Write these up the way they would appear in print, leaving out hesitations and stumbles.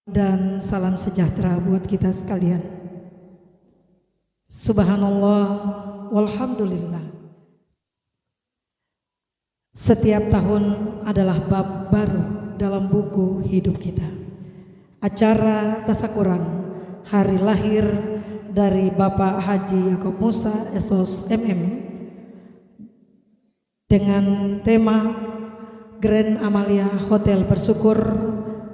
Dan salam sejahtera buat kita sekalian. Subhanallah walhamdulillah. Setiap tahun adalah bab baru dalam buku hidup kita. Acara tasakuran hari lahir dari Bapak Haji Yakob Musa SOS MM dengan tema Grand Amalia Hotel Bersyukur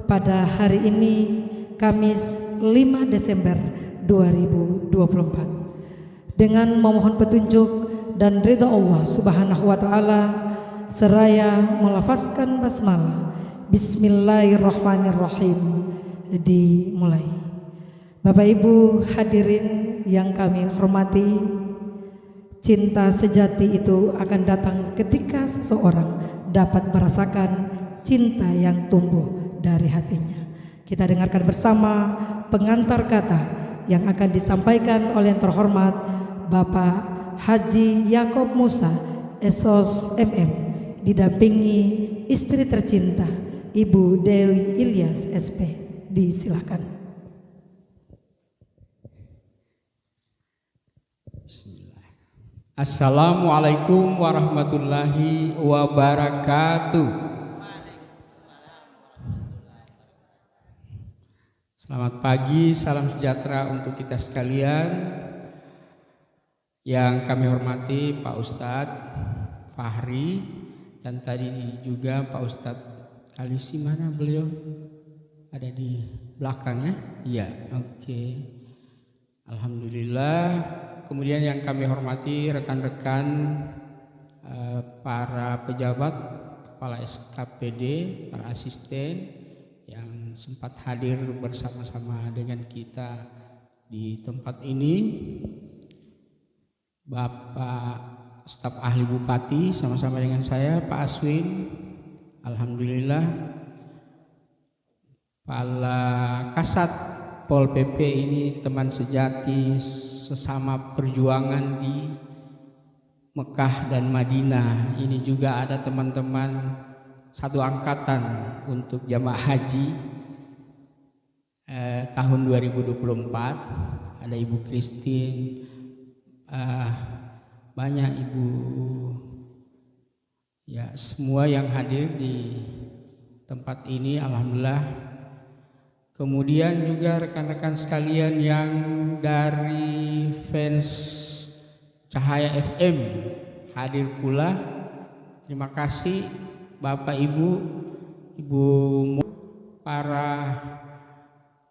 pada hari ini Kamis 5 Desember 2024 dengan memohon petunjuk dan ridha Allah Subhanahu wa taala seraya melafazkan basmalah. Bismillahirrahmanirrahim. Dimulai. Bapak Ibu hadirin yang kami hormati, cinta sejati itu akan datang ketika seseorang dapat merasakan cinta yang tumbuh dari hatinya. Kita dengarkan bersama pengantar kata yang akan disampaikan oleh yang terhormat Bapak Haji Yakob Musa SOS MM didampingi istri tercinta Ibu Dewi Ilyas SP. Disilakan. Bismillah. Assalamualaikum warahmatullahi wabarakatuh. Selamat pagi, salam sejahtera untuk kita sekalian. Yang kami hormati Pak Ustadz Fahri dan tadi juga Pak Ustadz Kalisi, mana beliau? Ada di belakang ya? Iya, oke. Alhamdulillah. Kemudian yang kami hormati rekan-rekan para pejabat, kepala SKPD, para asisten yang sempat hadir bersama-sama dengan kita di tempat ini, Bapak staf ahli Bupati sama-sama dengan saya, Pak Aswin, alhamdulillah, Kepala Kasat Pol PP ini teman sejati sesama perjuangan di Mekah dan Madinah. Ini juga ada teman-teman satu angkatan untuk jamaah haji tahun 2024. Ada Ibu Christine, banyak ibu, ya semua yang hadir di tempat ini, alhamdulillah. Kemudian juga rekan-rekan sekalian yang dari fans Cahaya FM hadir pula. Terima kasih Bapak Ibu, para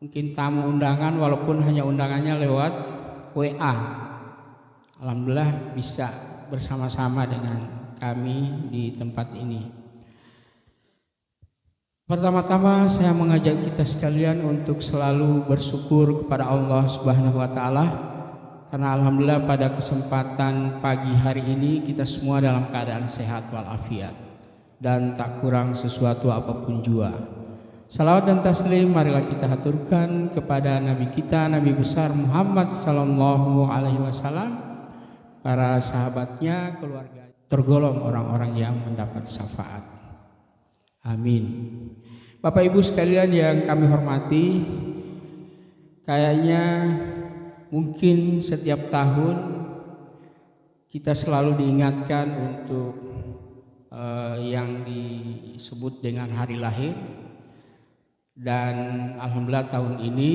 mungkin tamu undangan walaupun hanya undangannya lewat WA. Alhamdulillah bisa bersama-sama dengan kami di tempat ini. Pertama-tama saya mengajak kita sekalian untuk selalu bersyukur kepada Allah Subhanahu wa taala karena alhamdulillah pada kesempatan pagi hari ini kita semua dalam keadaan sehat walafiat dan tak kurang sesuatu apapun jua. Salawat dan taslim marilah kita haturkan kepada Nabi kita, Nabi besar Muhammad sallallahu alaihi wasallam, para sahabatnya, keluarga, tergolong orang-orang yang mendapat syafaat. Amin. Bapak Ibu sekalian yang kami hormati, kayaknya mungkin setiap tahun kita selalu diingatkan untuk yang disebut dengan hari lahir. Dan alhamdulillah tahun ini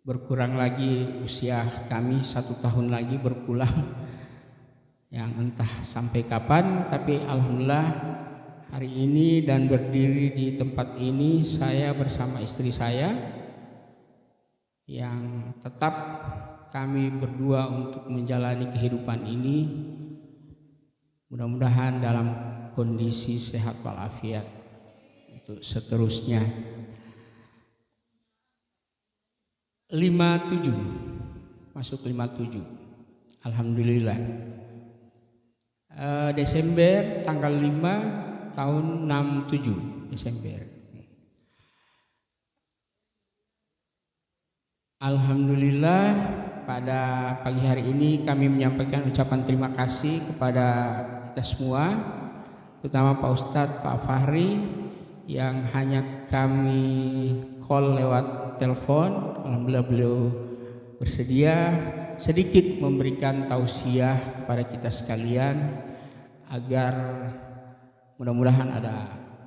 berkurang lagi usia kami, 1 tahun lagi berpulang, yang entah sampai kapan, tapi alhamdulillah hari ini dan berdiri di tempat ini saya bersama istri saya yang tetap kami berdua untuk menjalani kehidupan ini, mudah-mudahan dalam kondisi sehat walafiat untuk seterusnya. 57 masuk 57, alhamdulillah. Desember tanggal 5 tahun 67 Desember. Alhamdulillah pada pagi hari ini kami menyampaikan ucapan terima kasih kepada kita semua, terutama Pak Ustadz, Pak Fahri yang hanya kami call lewat telepon. Alhamdulillah beliau bersedia sedikit memberikan tausiah kepada kita sekalian agar mudah-mudahan ada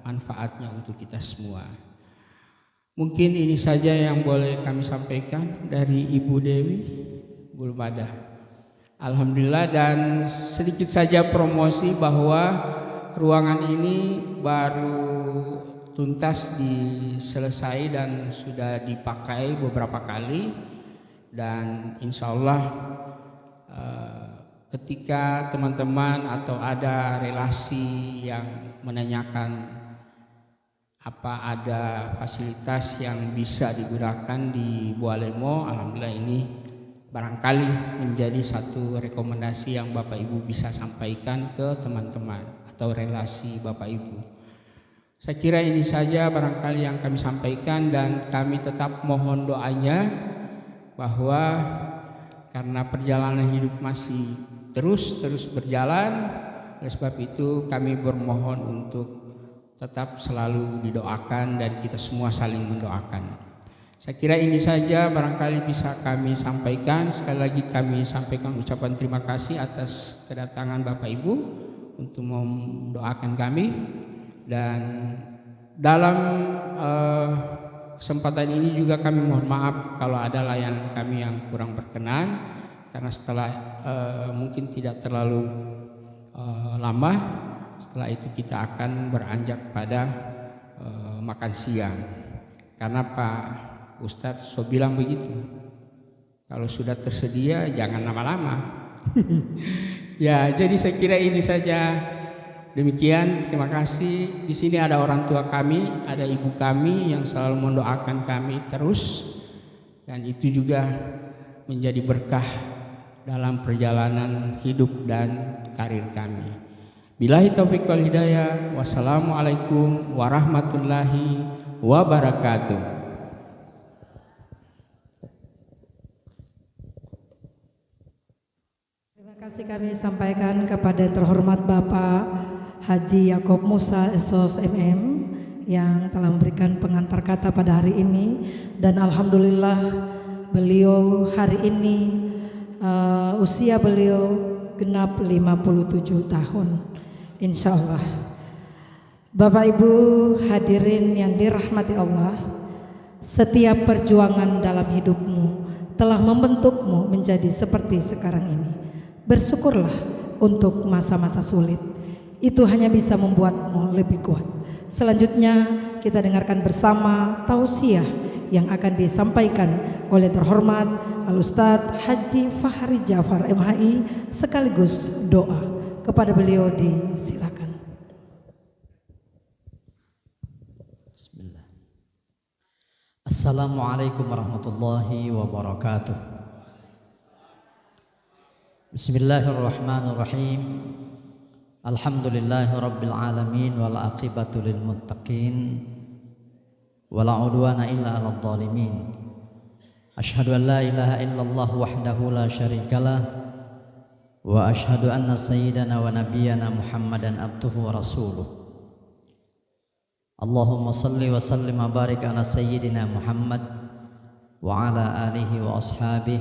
manfaatnya untuk kita semua. Mungkin ini saja yang boleh kami sampaikan dari Ibu Dewi. Belum ada. Alhamdulillah, dan sedikit saja promosi bahwa ruangan ini baru tuntas diselesai dan sudah dipakai beberapa kali, dan insya Allah ketika teman-teman atau ada relasi yang menanyakan apa ada fasilitas yang bisa digunakan di Bualemo, alhamdulillah ini barangkali menjadi satu rekomendasi yang Bapak Ibu bisa sampaikan ke teman-teman atau relasi Bapak Ibu. Saya kira ini saja barangkali yang kami sampaikan, dan kami tetap mohon doanya bahwa karena perjalanan hidup masih terus berjalan, oleh sebab itu kami bermohon untuk tetap selalu didoakan dan kita semua saling mendoakan. Saya kira ini saja barangkali bisa kami sampaikan. Sekali lagi kami sampaikan ucapan terima kasih atas kedatangan Bapak Ibu untuk mendoakan kami, dan dalam kesempatan ini juga kami mohon maaf kalau ada layanan kami yang kurang berkenan, karena setelah mungkin tidak terlalu lama setelah itu kita akan beranjak pada makan siang, karena Pak Ustadz so bilang begitu, kalau sudah tersedia jangan lama-lama. Ya, jadi saya kira ini saja. Demikian, terima kasih. Di sini ada orang tua kami, ada ibu kami yang selalu mendoakan kami terus, dan itu juga menjadi berkah dalam perjalanan hidup dan karir kami. Billahi taufiq wal hidayah. Wassalamualaikum warahmatullahi wabarakatuh. Terima kasih kami sampaikan kepada yang terhormat Bapak Haji Yakob Musa SOS MM yang telah memberikan pengantar kata pada hari ini, dan alhamdulillah beliau hari ini usia beliau genap 57 tahun. Insya Allah. Bapak Ibu hadirin yang dirahmati Allah, setiap perjuangan dalam hidupmu telah membentukmu menjadi seperti sekarang ini. Bersyukurlah untuk masa-masa sulit, itu hanya bisa membuatmu lebih kuat. Selanjutnya kita dengarkan bersama tausiah yang akan disampaikan oleh terhormat Al-Ustadz Haji Fahri Jafar MHI, sekaligus doa. Kepada beliau disilakan. Bismillah. Assalamualaikum warahmatullahi wabarakatuh. Bismillahirrahmanirrahim. Alhamdulillahi rabbil alamin, wal aqibatu lil muttaqin, wala udwana illa 'alal zalimin. Asyhadu an la ilaha illallah wahdahu la syarikalah, wa ashhadu anna sayyidana wa nabiyyana Muhammadan abduhu wa rasuluh. Allahumma salli wa sallim wa barik ala sayyidina Muhammad wa ala alihi wa ashabihi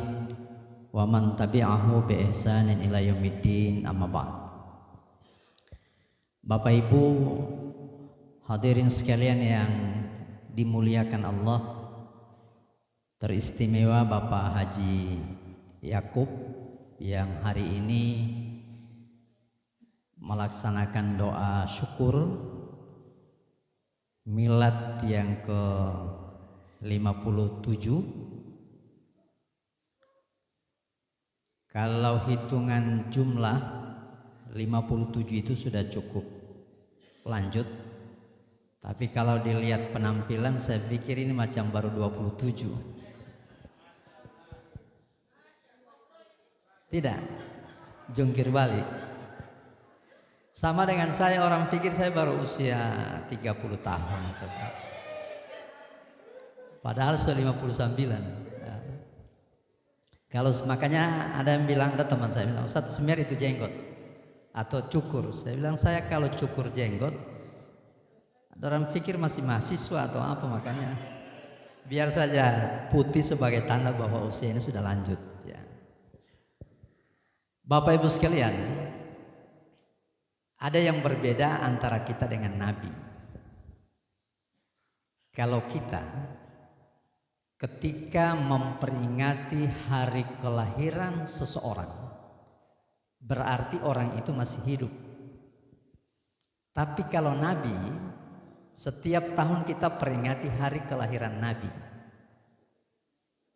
wa man tabi'ahu bi ihsanin ila yaumiddin, amma ba'd. Bapak Ibu hadirin sekalian yang dimuliakan Allah, teristimewa Bapak Haji Yakub yang hari ini melaksanakan doa syukur milad yang ke-57. Kalau hitungan jumlah 57 itu sudah cukup lanjut, tapi kalau dilihat penampilan saya pikir ini macam baru 27. Tidak, jungkir balik. Sama dengan saya, orang pikir saya baru usia 30 tahun. Padahal sudah 59. Ya. Kalau makanya ada yang bilang, ada teman saya bilang, Ustadz semir itu jenggot atau cukur. Saya bilang, saya kalau cukur jenggot Orang pikir masih mahasiswa atau apa, makanya biar saja putih sebagai tanda bahwa usia ini sudah lanjut ya. Bapak Ibu sekalian, ada yang berbeda antara kita dengan Nabi. Kalau kita ketika memperingati hari kelahiran seseorang, berarti orang itu masih hidup. Tapi kalau Nabi, setiap tahun kita peringati hari kelahiran Nabi.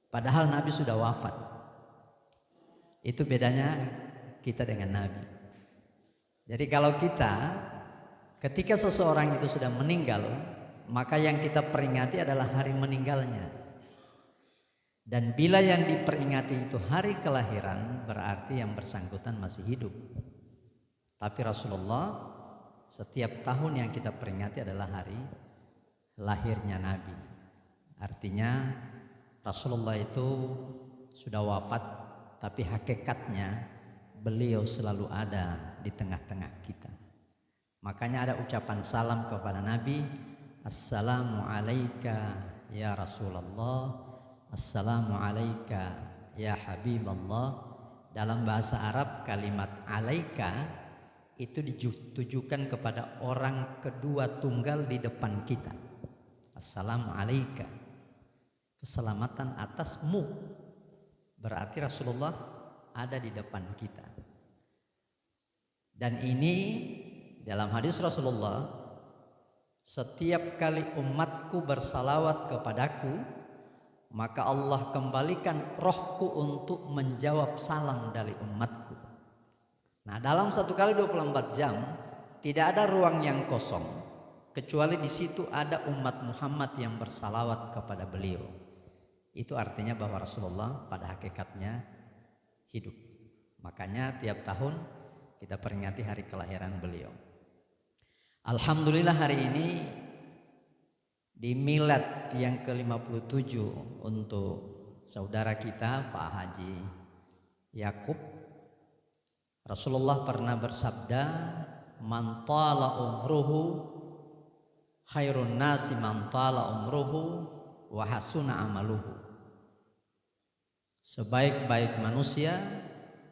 Padahal Nabi sudah wafat. Itu bedanya kita dengan Nabi. Jadi kalau kita, ketika seseorang itu sudah meninggal, maka yang kita peringati adalah hari meninggalnya. Dan bila yang diperingati itu hari kelahiran, berarti yang bersangkutan masih hidup. Tapi Rasulullah, setiap tahun yang kita peringati adalah hari lahirnya Nabi. Artinya Rasulullah itu sudah wafat, tapi hakikatnya beliau selalu ada di tengah-tengah kita. Makanya ada ucapan salam kepada Nabi, Assalamu alayka ya Rasulullah, Assalamu alayka ya Habiballah. Dalam bahasa Arab kalimat alaika itu ditujukan kepada orang kedua tunggal di depan kita. Assalamu alayka, keselamatan atasmu. Berarti Rasulullah ada di depan kita. Dan ini dalam hadis Rasulullah, setiap kali umatku bersalawat kepadaku, maka Allah kembalikan rohku untuk menjawab salam dari umatku. Nah, dalam 1 kali 24 jam tidak ada ruang yang kosong, kecuali di situ ada umat Muhammad yang bersalawat kepada beliau. Itu artinya bahwa Rasulullah pada hakikatnya hidup. Makanya tiap tahun kita peringati hari kelahiran beliau. Alhamdulillah hari ini di milad yang ke-57 untuk saudara kita Pak Haji Yakub, Rasulullah pernah bersabda, man tala umruhu khairun nasi man tala umruhu wa hasuna amaluhu. Sebaik-baik manusia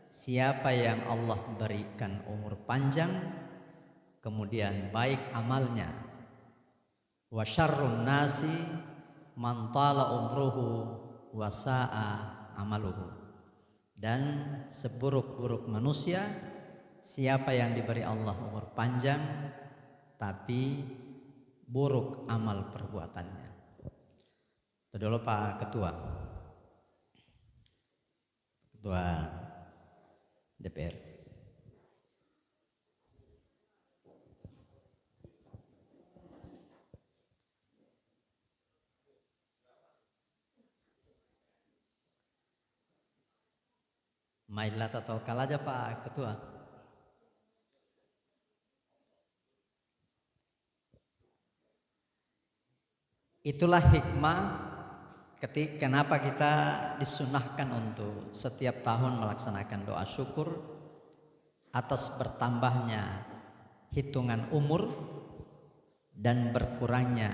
siapa yang Allah berikan umur panjang kemudian baik amalnya. Wa syarrun nasi man tala umruhu wa sa'a amaluhu. Dan seburuk-buruk manusia siapa yang diberi Allah umur panjang tapi buruk amal perbuatannya. Itu dulu Pak Ketua DPR. Mailat atau kalah aja Pak Ketua. Itulah hikmah kenapa kita disunahkan untuk setiap tahun melaksanakan doa syukur atas bertambahnya hitungan umur dan berkurangnya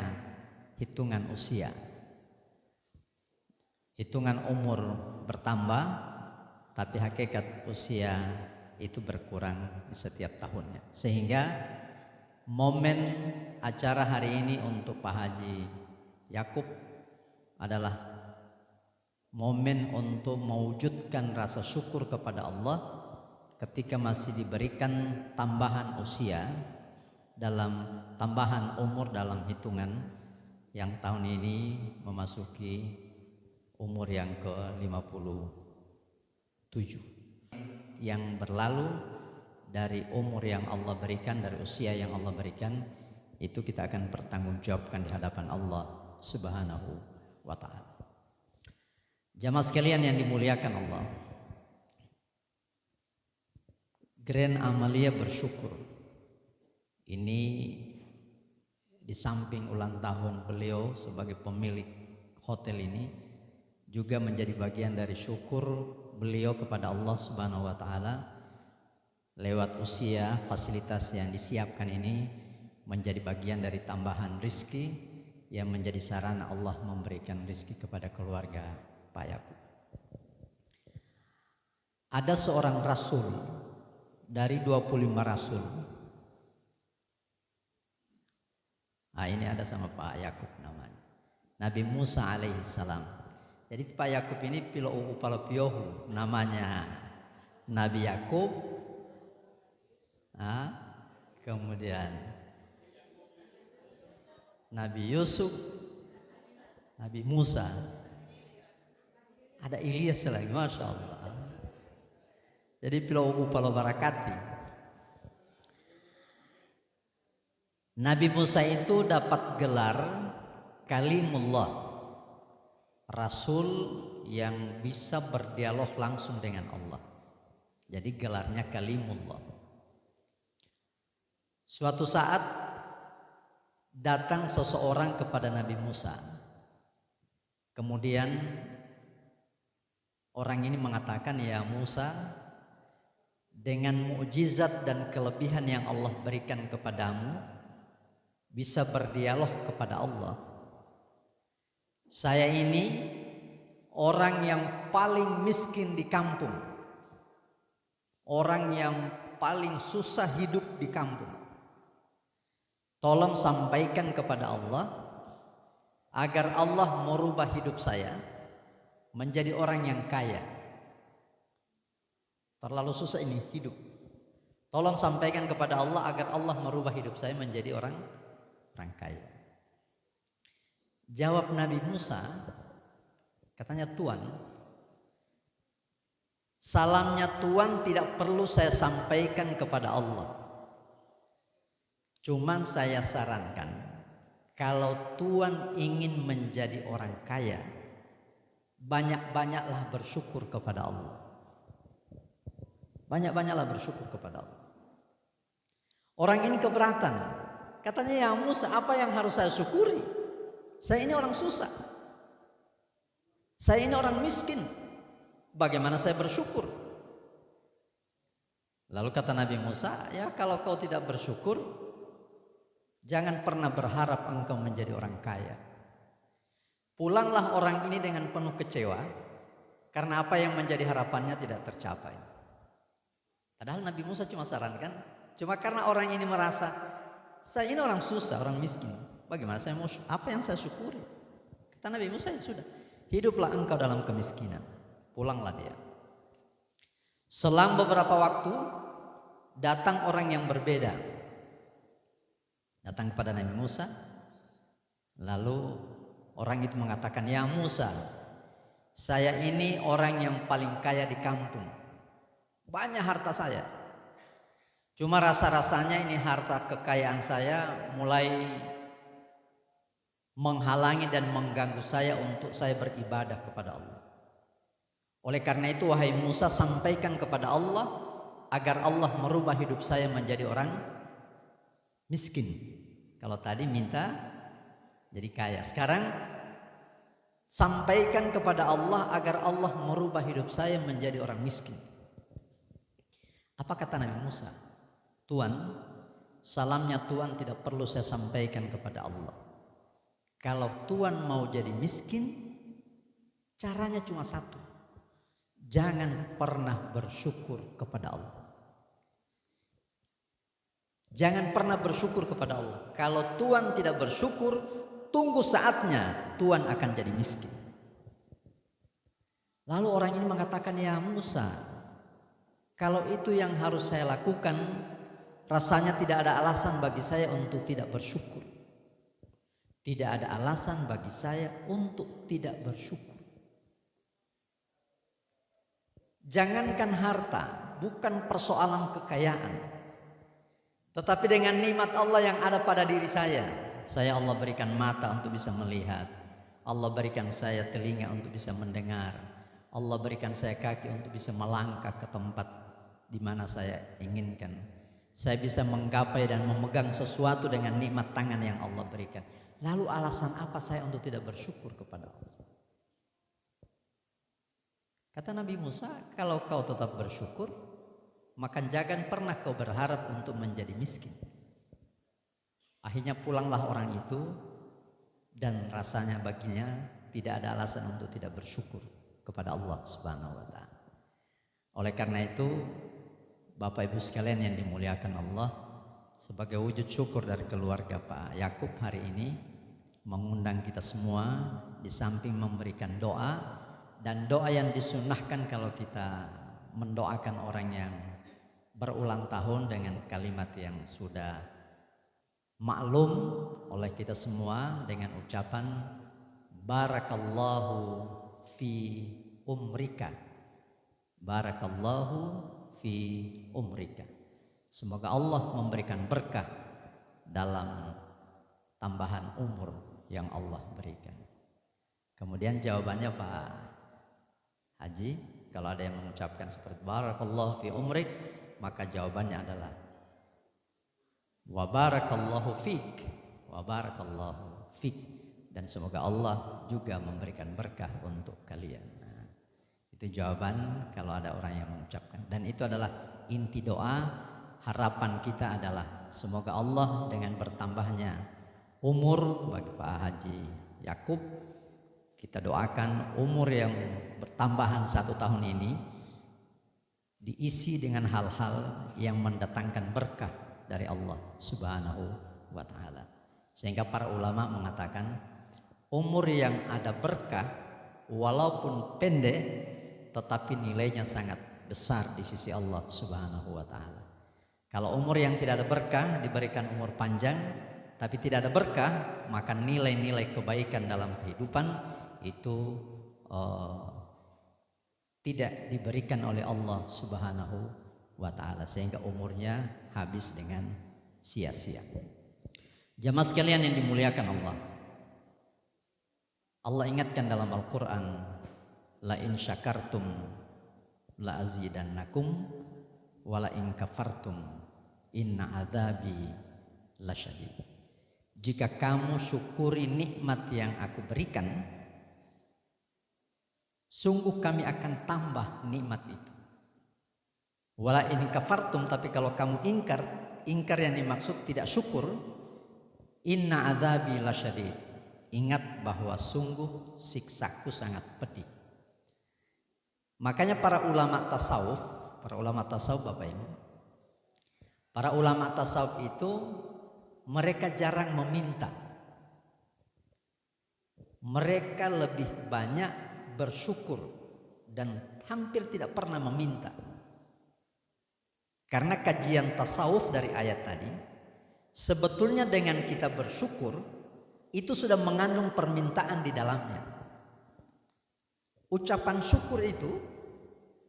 hitungan usia. Hitungan umur bertambah, tapi hakikat usia itu berkurang di setiap tahunnya. Sehingga momen acara hari ini untuk Pak Haji Yakub adalah momen untuk mewujudkan rasa syukur kepada Allah ketika masih diberikan tambahan usia, dalam tambahan umur dalam hitungan yang tahun ini memasuki umur yang ke-57. Yang berlalu dari umur yang Allah berikan, dari usia yang Allah berikan, itu kita akan bertanggungjawabkan di hadapan Allah Subhanahu wa ta'ala. Jamaah sekalian yang dimuliakan Allah, Grand Amalia bersyukur ini di samping ulang tahun beliau sebagai pemilik hotel ini juga menjadi bagian dari syukur beliau kepada Allah Subhanahu wa ta'ala lewat usia fasilitas yang disiapkan ini menjadi bagian dari tambahan rizki yang menjadi sarana Allah memberikan rizki kepada keluarga Pak Yakub. Ada seorang rasul dari 25 rasul. Ini ada sama Pak Yakub namanya, Nabi Musa alaihissalam. Jadi Pak Yakub ini pilo upalopiohu, namanya Nabi Yakub, kemudian Nabi Yusuf, Nabi Musa, ada Ilyas lagi, masya Allah. Jadi pilo upalo barakati. Nabi Musa itu dapat gelar Kalimullah, Rasul yang bisa berdialog langsung dengan Allah. Jadi gelarnya Kalimullah. Suatu saat datang seseorang kepada Nabi Musa. Kemudian orang ini mengatakan, ya Musa, dengan mukjizat dan kelebihan yang Allah berikan kepadamu, bisa berdialog kepada Allah. Saya ini orang yang paling miskin di kampung, orang yang paling susah hidup di kampung. Tolong sampaikan kepada Allah agar Allah merubah hidup saya menjadi orang yang kaya. Terlalu susah ini hidup. Tolong sampaikan kepada Allah agar Allah merubah hidup saya menjadi orang kaya. Jawab Nabi Musa, katanya, Tuan, salamnya Tuan tidak perlu saya sampaikan kepada Allah. Cuman saya sarankan, kalau Tuan ingin menjadi orang kaya, banyak-banyaklah bersyukur kepada Allah. Banyak-banyaklah bersyukur kepada Allah. Orang ini keberatan. Katanya, ya Musa, apa yang harus saya syukuri? Saya ini orang susah. Saya ini orang miskin. Bagaimana saya bersyukur? Lalu kata Nabi Musa, ya kalau kau tidak bersyukur, jangan pernah berharap engkau menjadi orang kaya. Pulanglah orang ini dengan penuh kecewa karena apa yang menjadi harapannya tidak tercapai. Padahal Nabi Musa cuma sarankan, cuma karena orang ini merasa saya ini orang susah, orang miskin. Bagaimana saya mau, apa yang saya syukuri? Kata Nabi Musa, ya sudah, hiduplah engkau dalam kemiskinan. Pulanglah dia. Selang beberapa waktu datang orang yang berbeda. Datang kepada Nabi Musa. Lalu orang itu mengatakan, ya Musa, saya ini orang yang paling kaya di kampung. Banyak harta saya. Cuma rasa-rasanya ini harta kekayaan saya mulai menghalangi dan mengganggu saya untuk saya beribadah kepada Allah. Oleh karena itu, wahai Musa, sampaikan kepada Allah agar Allah merubah hidup saya menjadi orang miskin. Kalau tadi minta jadi kaya, sekarang sampaikan kepada Allah agar Allah merubah hidup saya menjadi orang miskin. Apa kata Nabi Musa? Tuan, salamnya Tuan tidak perlu saya sampaikan kepada Allah. Kalau Tuan mau jadi miskin, caranya cuma satu. Jangan pernah bersyukur kepada Allah. Jangan pernah bersyukur kepada Allah. Kalau Tuan tidak bersyukur, tunggu saatnya Tuan akan jadi miskin. Lalu orang ini mengatakan, ya Musa, kalau itu yang harus saya lakukan, rasanya tidak ada alasan bagi saya untuk tidak bersyukur. Tidak ada alasan bagi saya untuk tidak bersyukur. Jangankan harta, bukan persoalan kekayaan, tetapi dengan nikmat Allah yang ada pada diri saya Allah berikan mata untuk bisa melihat, Allah berikan saya telinga untuk bisa mendengar, Allah berikan saya kaki untuk bisa melangkah ke tempat di mana saya inginkan. Saya bisa menggapai dan memegang sesuatu dengan nikmat tangan yang Allah berikan. Lalu alasan apa saya untuk tidak bersyukur kepada Allah? Kata Nabi Musa, kalau kau tetap bersyukur, maka jangan pernah kau berharap untuk menjadi miskin. Akhirnya pulanglah orang itu dan rasanya baginya tidak ada alasan untuk tidak bersyukur kepada Allah Subhanahu wa taala. Oleh karena itu, Bapak Ibu sekalian yang dimuliakan Allah, sebagai wujud syukur dari keluarga Pak Yakub hari ini mengundang kita semua, di samping memberikan doa, dan doa yang disunnahkan kalau kita mendoakan orang yang berulang tahun dengan kalimat yang sudah maklum oleh kita semua dengan ucapan barakallahu fi umrika, barakallahu fi umrika. Semoga Allah memberikan berkah dalam tambahan umur yang Allah berikan. Kemudian jawabannya Pak Haji, kalau ada yang mengucapkan seperti barakallahu fi umrik, maka jawabannya adalah wa barakallahu fik, wa barakallahu fik, dan semoga Allah juga memberikan berkah untuk kalian. Nah, itu jawaban kalau ada orang yang mengucapkan, dan itu adalah inti doa. Harapan kita adalah semoga Allah dengan bertambahnya umur bagi Pak Haji Yakub, kita doakan umur yang bertambahan 1 tahun ini diisi dengan hal-hal yang mendatangkan berkah dari Allah Subhanahu wa taala. Sehingga para ulama mengatakan umur yang ada berkah walaupun pendek tetapi nilainya sangat besar di sisi Allah Subhanahu wa taala. Kalau umur yang tidak ada berkah diberikan umur panjang tapi tidak ada berkah, maka nilai-nilai kebaikan dalam kehidupan itu tidak diberikan oleh Allah Subhanahu wa taala, sehingga umurnya habis dengan sia-sia. Jamaah sekalian yang dimuliakan Allah, Allah ingatkan dalam Al-Quran, la in syakartum la azidannakum wa la in kafartum inna adzabi lasyadid. Jika kamu syukuri nikmat yang aku berikan, sungguh kami akan tambah nikmat itu. Wala in kafartum, tapi kalau kamu ingkar yang dimaksud tidak syukur, inna adzabi lasyadid. Ingat bahwa sungguh siksaku sangat pedih. Makanya para ulama tasawuf Bapak Ibu, para ulama tasawuf itu mereka jarang meminta. Mereka lebih banyak bersyukur dan hampir tidak pernah meminta. Karena kajian tasawuf dari ayat tadi, sebetulnya dengan kita bersyukur itu sudah mengandung permintaan di dalamnya. Ucapan syukur itu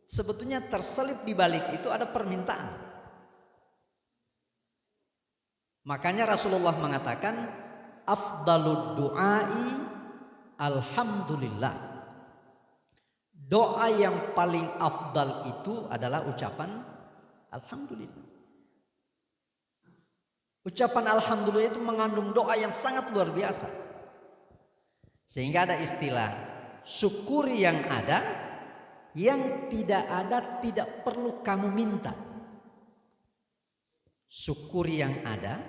sebetulnya terselip di balik itu ada permintaan. Makanya Rasulullah mengatakan afdalud du'ai alhamdulillah. Doa yang paling afdal itu adalah ucapan alhamdulillah. Ucapan alhamdulillah itu mengandung doa yang sangat luar biasa. Sehingga ada istilah syukuri yang ada, yang tidak ada tidak perlu kamu minta. Syukuri yang ada,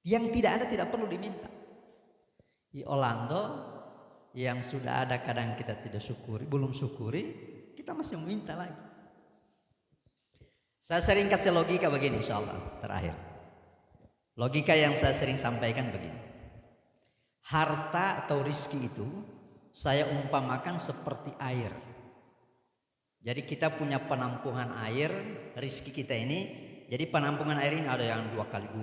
yang tidak ada tidak perlu diminta. Di Orlando yang sudah ada kadang kita tidak syukuri, belum syukuri, kita masih meminta lagi. Saya sering kasih logika begini, insya Allah terakhir. Logika yang saya sering sampaikan begini. Harta atau rizki itu saya umpamakan seperti air. Jadi kita punya penampungan air, rizki kita ini. Jadi penampungan air ini ada yang 2x2,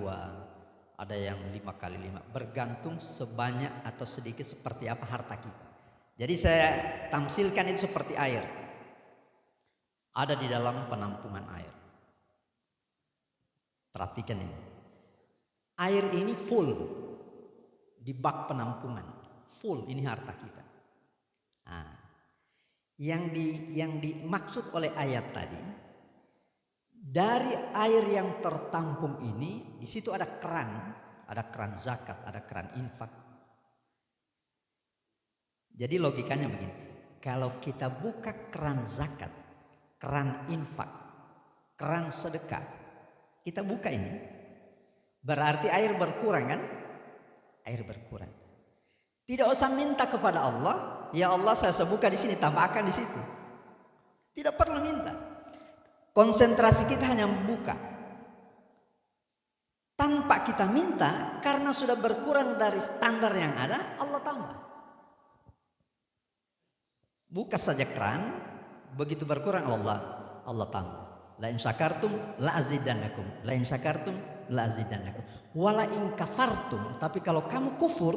ada yang 5x5, bergantung sebanyak atau sedikit seperti apa harta kita. Jadi saya tamsilkan itu seperti air, ada di dalam penampungan air. Perhatikan ini, air ini full di bak penampungan, full ini harta kita. Nah, yang dimaksud oleh ayat tadi, dari air yang tertampung ini, di situ ada keran zakat, ada keran infak. Jadi logikanya begini, kalau kita buka keran zakat, keran infak, keran sedekah, kita buka ini, Berarti air berkurang kan? Air berkurang. Tidak usah minta kepada Allah, ya Allah saya buka di sini, tambahkan di situ. Tidak perlu minta. Konsentrasi kita hanya buka. Tanpa kita minta, karena sudah berkurang dari standar yang ada, Allah tambah. Buka saja keran, begitu berkurang Allah tambah. La in syakartum la azidannakum. La in syakartum la azidannakum. Wala in kafartum, tapi kalau kamu kufur,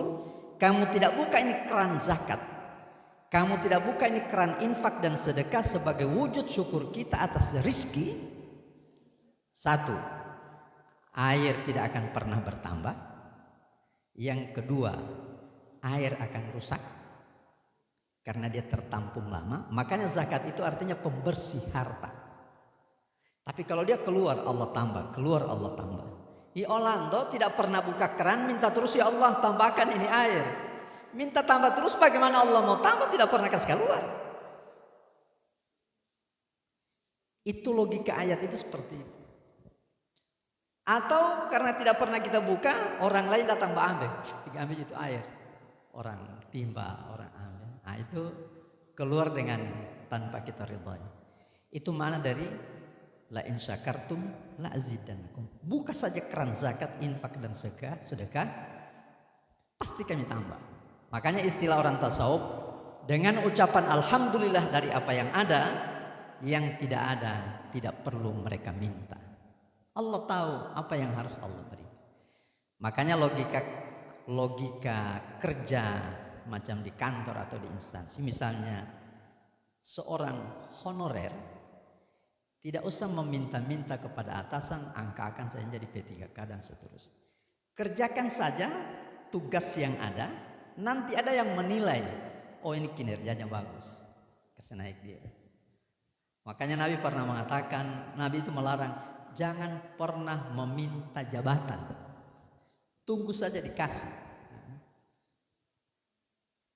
kamu tidak buka ini keran zakat, kamu tidak buka ini keran infak dan sedekah sebagai wujud syukur kita atas rizki. Satu, air tidak akan pernah bertambah. Yang kedua, air akan rusak karena dia tertampung lama. Makanya zakat itu artinya pembersih harta. Tapi kalau dia keluar Allah tambah, keluar Allah tambah. I Orlando tidak pernah buka keran, minta terus ya Allah tambahkan ini air. Minta tambah terus, bagaimana Allah mau tambah, tidak pernah kasih keluar. Itu logika ayat itu seperti itu. Atau karena tidak pernah kita buka, orang lain datang ambil itu air. Orang timba, orang ambil. Nah itu keluar dengan tanpa kita ridhoi. Itu mana dari la in syakartum la azidannakum. Buka saja keran zakat, infak dan sedekah, pasti kami tambah. Makanya istilah orang tasawuf, dengan ucapan alhamdulillah dari apa yang ada, yang tidak ada tidak perlu mereka minta. Allah tahu apa yang harus Allah beri. Makanya logika kerja macam di kantor atau di instansi, misalnya seorang honorer tidak usah meminta-minta kepada atasan, angkakan saya jadi P3K dan seterusnya. Kerjakan saja tugas yang ada, nanti ada yang menilai, oh ini kinerjanya bagus, kasih naik dia. Makanya Nabi pernah mengatakan, Nabi itu melarang, jangan pernah meminta jabatan, tunggu saja dikasih.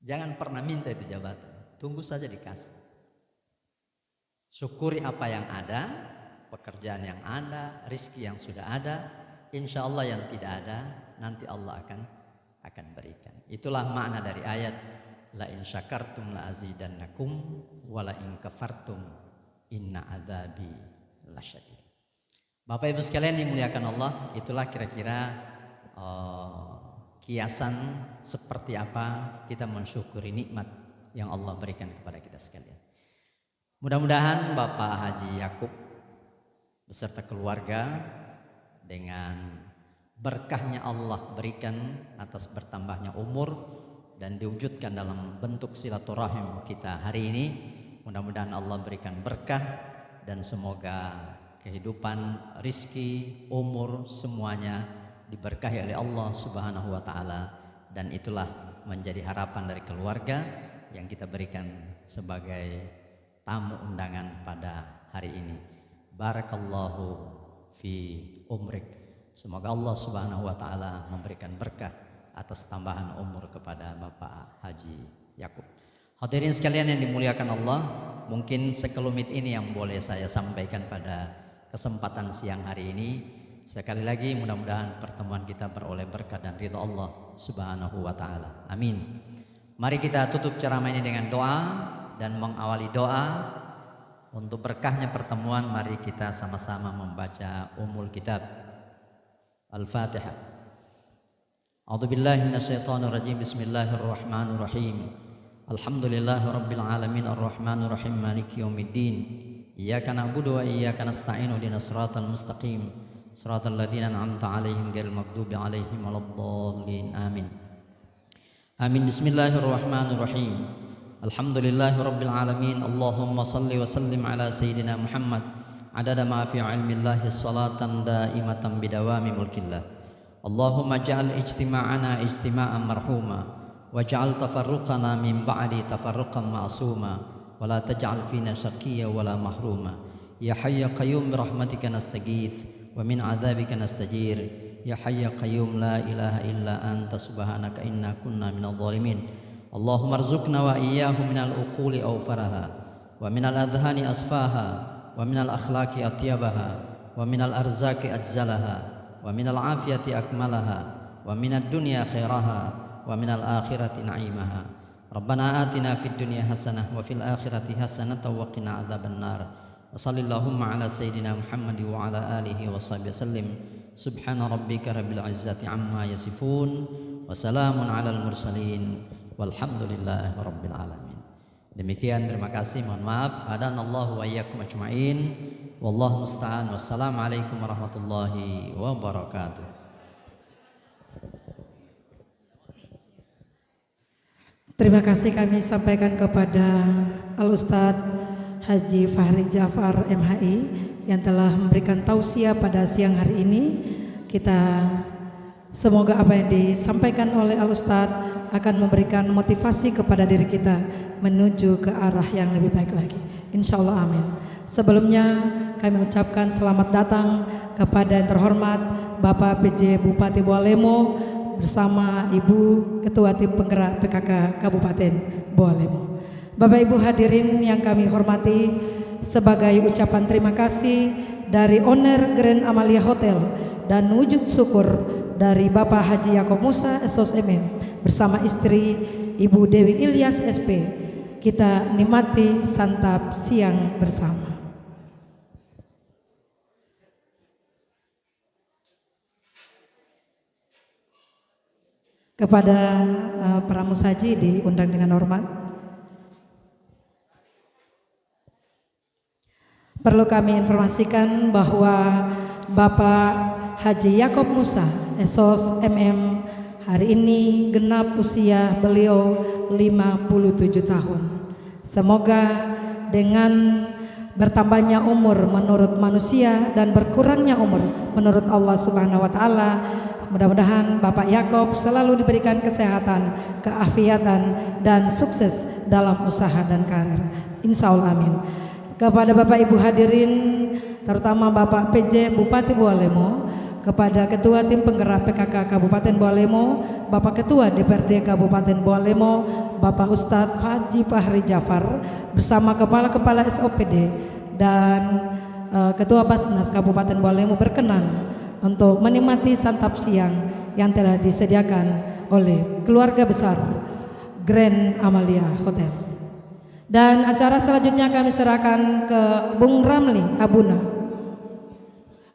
Jangan pernah minta itu jabatan, tunggu saja dikasih. Syukuri apa yang ada, pekerjaan yang ada, rizki yang sudah ada. Insya Allah yang tidak ada, nanti Allah akan berikan. Itulah makna dari ayat la in syakartum la azidannakum wa la in kafartum inna adzabi lasyadid. Bapak Ibu sekalian dimuliakan Allah, itulah kira-kira kiasan seperti apa kita mensyukuri nikmat yang Allah berikan kepada kita sekalian. Mudah-mudahan Bapak Haji Yakub beserta keluarga dengan berkahnya Allah berikan atas bertambahnya umur dan diwujudkan dalam bentuk silaturahim kita hari ini. Mudah-mudahan Allah berikan berkah dan semoga kehidupan, rizki, umur semuanya diberkahi oleh Allah Subhanahu wa taala, dan itulah menjadi harapan dari keluarga yang kita berikan sebagai tamu undangan pada hari ini. Barakallahu fi umrik. Semoga Allah Subhanahu wa taala memberikan berkah atas tambahan umur kepada Bapak Haji Yakub. Hadirin sekalian yang dimuliakan Allah, mungkin sekelumit ini yang boleh saya sampaikan pada kesempatan siang hari ini. Sekali lagi mudah-mudahan pertemuan kita beroleh berkah dan ridha Allah Subhanahu wa taala. Amin. Mari kita tutup ceramah ini dengan doa. Dan mengawali doa untuk berkahnya pertemuan, mari kita sama-sama membaca Ummul Kitab Al-Fatihah. A'udzubillahi minasyaitonirrajim. Bismillahirrahmanirrahim. Alhamdulillahirabbil alamin arrahmanirrahim maliki yaumiddin. Iyyaka na'budu wa iyyaka nasta'in ihdinas siratal mustaqim. Siratal ladzina an'amta 'alaihim ghairil maghdubi 'alaihim waladdallin. Amin. Amin. Bismillahirrahmanirrahim. Alhamdulillahi rabbil alamin. Allahumma salli wa sallim ala sayyidina Muhammad adada ma fi ilmillahi salatan daimatan bidawami mulkillah. Allahumma ja'al ijtima'ana ijtima'an marhuma wa ja'al tafarruqana min ba'di tafarruqan ma'suma wa la taj'al fina syaqiyya wa la mahruma. Ya hayya qayyum birahmatika nastaghith wa min 'adzabika nastajir. Ya hayya qayyum la ilaha illa anta subhanaka inna kunna minadh dhalimin. Allahumma arzuqna wa iyyahu minal uquli awfaraha wa minal adhani asfaha wa minal akhlaqi atyabaha wa minal arzaki ajzalaha wa wa minal afiyati akmalaha, wa minad dunya khairaha, wa minal akhirati na'imaha. Rabbana atina fid dunya hasanah wa fil akhirati hasanah wa qina adzabannar. Wa sallallahu ala sayyidina Muhammad wa ala alihi wa sahbihi wasallim. Subhana rabbika rabbil izzati amma yasifun wa salamun alal mursalin walhamdulillahi rabbil alamin. Demikian, terima kasih, mohon maaf. Hadanallahu wa iyyakum ajmain. Wallahu musta'an. Wassalamualaikum warahmatullahi wabarakatuh. Terima kasih kami sampaikan kepada Al-Ustadz Haji Fahri Jafar MHI yang telah memberikan tausiah pada siang hari ini. Kita semoga apa yang disampaikan oleh Al-Ustadz akan memberikan motivasi kepada diri kita menuju ke arah yang lebih baik lagi. Insya Allah, amin. Sebelumnya kami ucapkan selamat datang kepada yang terhormat Bapak PJ Bupati Bawalemo bersama Ibu Ketua Tim Penggerak PKK Kabupaten Bawalemo. Bapak Ibu hadirin yang kami hormati, sebagai ucapan terima kasih dari owner Grand Amalia Hotel dan wujud syukur dari Bapak Haji Yakob Musa SOS bersama istri Ibu Dewi Ilyas SP, kita nikmati santap siang bersama. Kepada para musaji diundang dengan hormat. Perlu kami informasikan bahwa Bapak Haji Yakob Musa SOS hari ini genap usia beliau 57 tahun. Semoga dengan bertambahnya umur menurut manusia dan berkurangnya umur menurut Allah Subhanahu wa taala, mudah-mudahan Bapak Yakob selalu diberikan kesehatan, keafiatan dan sukses dalam usaha dan karir. Insya Allah, amin. Kepada Bapak Ibu hadirin, terutama Bapak PJ Bupati Bawalemo, kepada Ketua Tim Penggerak PKK Kabupaten Bawalemo, Bapak Ketua DPRD Kabupaten Bawalemo, Bapak Ustadz Haji Fahri Jafar bersama Kepala-Kepala SOPD dan Ketua Basnas Kabupaten Bawalemo berkenan untuk menikmati santap siang yang telah disediakan oleh keluarga besar Grand Amalia Hotel. Dan acara selanjutnya kami serahkan ke Bung Ramli Abuna